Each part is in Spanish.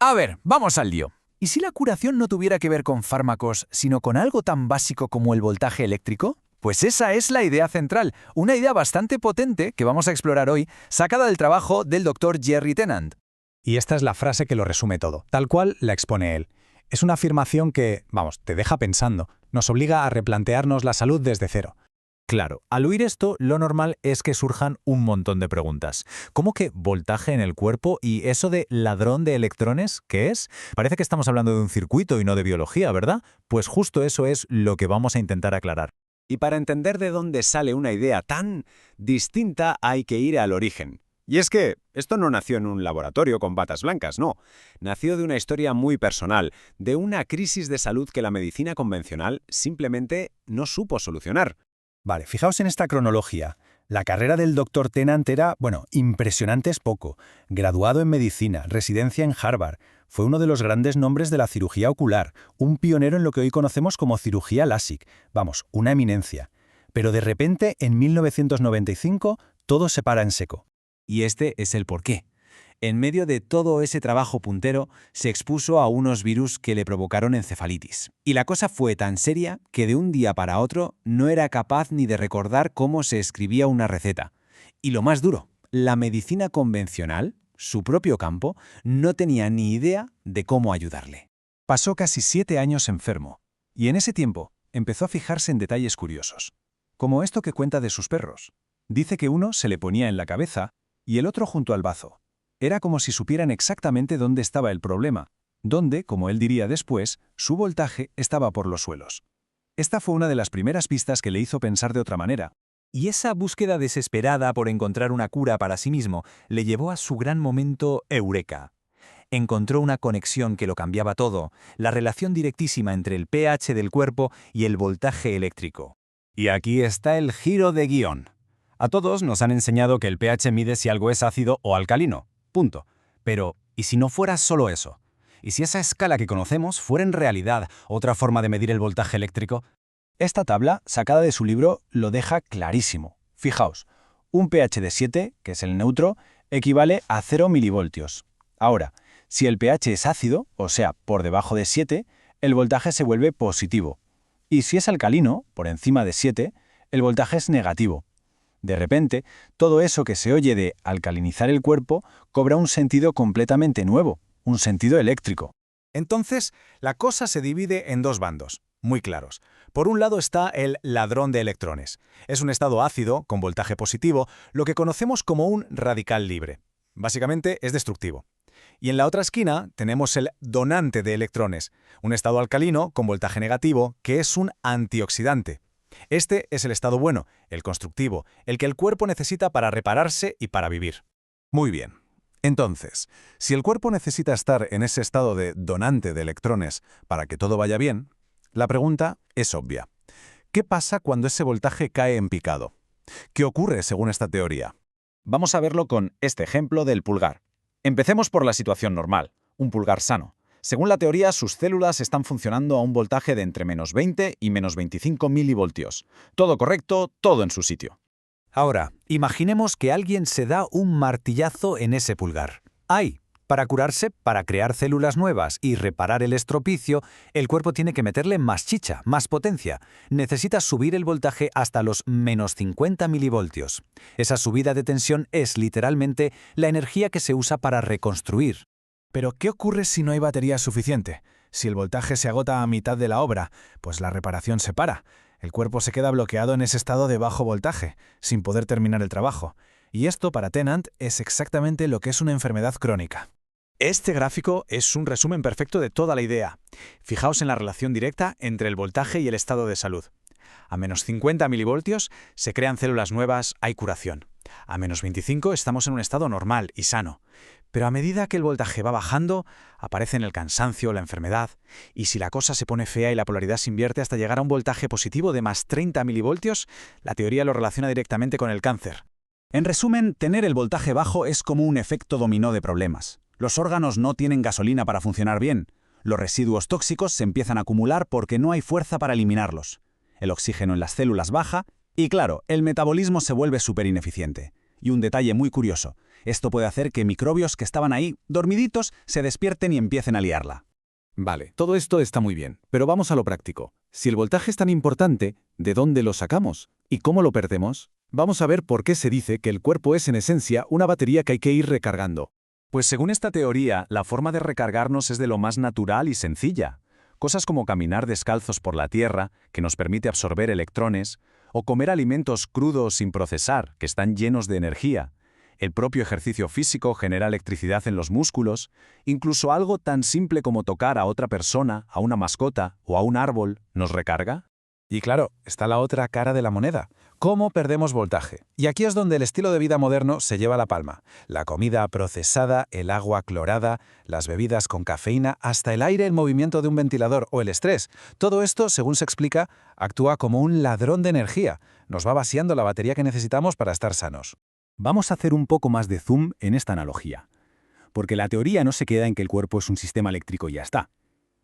A ver, vamos al lío. ¿Y si la curación no tuviera que ver con fármacos, sino con algo tan básico como el voltaje eléctrico? Pues esa es la idea central, una idea bastante potente que vamos a explorar hoy, sacada del trabajo del Dr. Jerry Tennant. Y esta es la frase que lo resume todo, tal cual la expone él. Es una afirmación que, te deja pensando, nos obliga a replantearnos la salud desde cero. Claro, al oír esto, lo normal es que surjan un montón de preguntas. ¿Cómo que voltaje en el cuerpo y eso de ladrón de electrones? ¿Qué es? Parece que estamos hablando de un circuito y no de biología, ¿verdad? Pues justo eso es lo que vamos a intentar aclarar. Y para entender de dónde sale una idea tan distinta hay que ir al origen. Y es que esto no nació en un laboratorio con batas blancas, no. Nació de una historia muy personal, de una crisis de salud que la medicina convencional simplemente no supo solucionar. Vale, fijaos en esta cronología. La carrera del Dr. Tennant era, impresionante es poco. Graduado en medicina, residencia en Harvard. Fue uno de los grandes nombres de la cirugía ocular, un pionero en lo que hoy conocemos como cirugía LASIK. Una eminencia. Pero de repente, en 1995, todo se para en seco. Y este es el porqué. En medio de todo ese trabajo puntero, se expuso a unos virus que le provocaron encefalitis. Y la cosa fue tan seria que de un día para otro no era capaz ni de recordar cómo se escribía una receta. Y lo más duro, la medicina convencional, su propio campo, no tenía ni idea de cómo ayudarle. Pasó casi 7 años enfermo, y en ese tiempo empezó a fijarse en detalles curiosos, como esto que cuenta de sus perros. Dice que uno se le ponía en la cabeza y el otro junto al bazo. Era como si supieran exactamente dónde estaba el problema, donde, como él diría después, su voltaje estaba por los suelos. Esta fue una de las primeras pistas que le hizo pensar de otra manera. Y esa búsqueda desesperada por encontrar una cura para sí mismo le llevó a su gran momento eureka. Encontró una conexión que lo cambiaba todo, la relación directísima entre el pH del cuerpo y el voltaje eléctrico. Y aquí está el giro de guión. A todos nos han enseñado que el pH mide si algo es ácido o alcalino. Punto. Pero, ¿y si no fuera solo eso? ¿Y si esa escala que conocemos fuera en realidad otra forma de medir el voltaje eléctrico? Esta tabla, sacada de su libro, lo deja clarísimo. Fijaos, un pH de 7, que es el neutro, equivale a 0 milivoltios. Ahora, si el pH es ácido, o sea, por debajo de 7, el voltaje se vuelve positivo. Y si es alcalino, por encima de 7, el voltaje es negativo. De repente, todo eso que se oye de alcalinizar el cuerpo cobra un sentido completamente nuevo, un sentido eléctrico. Entonces, la cosa se divide en dos bandos, muy claros. Por un lado está el ladrón de electrones. Es un estado ácido, con voltaje positivo, lo que conocemos como un radical libre. Básicamente es destructivo. Y en la otra esquina tenemos el donante de electrones, un estado alcalino con voltaje negativo, que es un antioxidante. Este es el estado bueno, el constructivo, el que el cuerpo necesita para repararse y para vivir. Muy bien. Entonces, si el cuerpo necesita estar en ese estado de donante de electrones para que todo vaya bien, la pregunta es obvia. ¿Qué pasa cuando ese voltaje cae en picado? ¿Qué ocurre según esta teoría? Vamos a verlo con este ejemplo del pulgar. Empecemos por la situación normal, un pulgar sano. Según la teoría, sus células están funcionando a un voltaje de entre menos 20 y menos 25 milivoltios. Todo correcto, todo en su sitio. Ahora, imaginemos que alguien se da un martillazo en ese pulgar. ¡Ay! Para curarse, para crear células nuevas y reparar el estropicio, el cuerpo tiene que meterle más chicha, más potencia. Necesita subir el voltaje hasta los menos 50 milivoltios. Esa subida de tensión es literalmente la energía que se usa para reconstruir. Pero, ¿qué ocurre si no hay batería suficiente? Si el voltaje se agota a mitad de la obra, pues la reparación se para. El cuerpo se queda bloqueado en ese estado de bajo voltaje, sin poder terminar el trabajo. Y esto, para Tennant, es exactamente lo que es una enfermedad crónica. Este gráfico es un resumen perfecto de toda la idea. Fijaos en la relación directa entre el voltaje y el estado de salud. A menos 50 milivoltios se crean células nuevas, hay curación. A menos 25 estamos en un estado normal y sano. Pero a medida que el voltaje va bajando, aparecen el cansancio, la enfermedad, y si la cosa se pone fea y la polaridad se invierte hasta llegar a un voltaje positivo de más 30 milivoltios, la teoría lo relaciona directamente con el cáncer. En resumen, tener el voltaje bajo es como un efecto dominó de problemas. Los órganos no tienen gasolina para funcionar bien. Los residuos tóxicos se empiezan a acumular porque no hay fuerza para eliminarlos. El oxígeno en las células baja y, claro, el metabolismo se vuelve súper ineficiente. Y un detalle muy curioso, Esto puede hacer que microbios que estaban ahí, dormiditos, se despierten y empiecen a liarla. Vale, todo esto está muy bien, pero vamos a lo práctico. Si el voltaje es tan importante, ¿de dónde lo sacamos? ¿Y cómo lo perdemos? Vamos a ver por qué se dice que el cuerpo es en esencia una batería que hay que ir recargando. Pues según esta teoría, la forma de recargarnos es de lo más natural y sencilla. Cosas como caminar descalzos por la tierra, que nos permite absorber electrones, o comer alimentos crudos sin procesar, que están llenos de energía. El propio ejercicio físico genera electricidad en los músculos, incluso algo tan simple como tocar a otra persona, a una mascota o a un árbol, ¿nos recarga? Y claro, está la otra cara de la moneda. ¿Cómo perdemos voltaje? Y aquí es donde el estilo de vida moderno se lleva la palma. La comida procesada, el agua clorada, las bebidas con cafeína, hasta el aire en movimiento de un ventilador o el estrés. Todo esto, según se explica, actúa como un ladrón de energía. Nos va vaciando la batería que necesitamos para estar sanos. Vamos a hacer un poco más de zoom en esta analogía. Porque la teoría no se queda en que el cuerpo es un sistema eléctrico y ya está.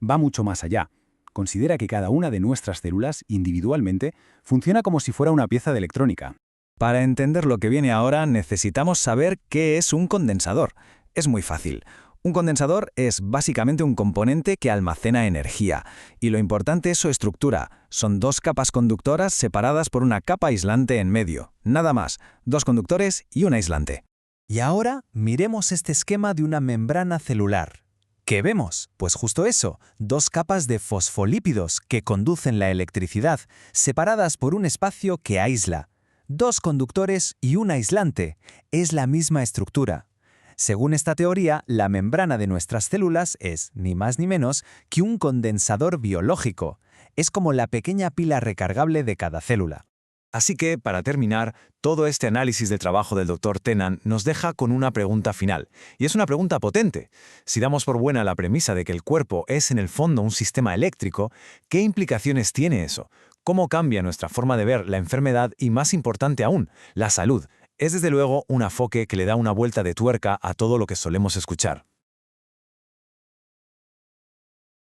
Va mucho más allá. Considera que cada una de nuestras células, individualmente, funciona como si fuera una pieza de electrónica. Para entender lo que viene ahora, necesitamos saber qué es un condensador. Es muy fácil. Un condensador es básicamente un componente que almacena energía. Y lo importante es su estructura. Son dos capas conductoras separadas por una capa aislante en medio. Nada más. Dos conductores y un aislante. Y ahora miremos este esquema de una membrana celular. ¿Qué vemos? Pues justo eso, dos capas de fosfolípidos que conducen la electricidad, separadas por un espacio que aísla. Dos conductores y un aislante. Es la misma estructura. Según esta teoría, la membrana de nuestras células es, ni más ni menos, que un condensador biológico. Es como la pequeña pila recargable de cada célula. Así que, para terminar, todo este análisis del trabajo del Dr. Tennant nos deja con una pregunta final. Y es una pregunta potente. Si damos por buena la premisa de que el cuerpo es en el fondo un sistema eléctrico, ¿qué implicaciones tiene eso? ¿Cómo cambia nuestra forma de ver la enfermedad y, más importante aún, la salud? Es desde luego un enfoque que le da una vuelta de tuerca a todo lo que solemos escuchar.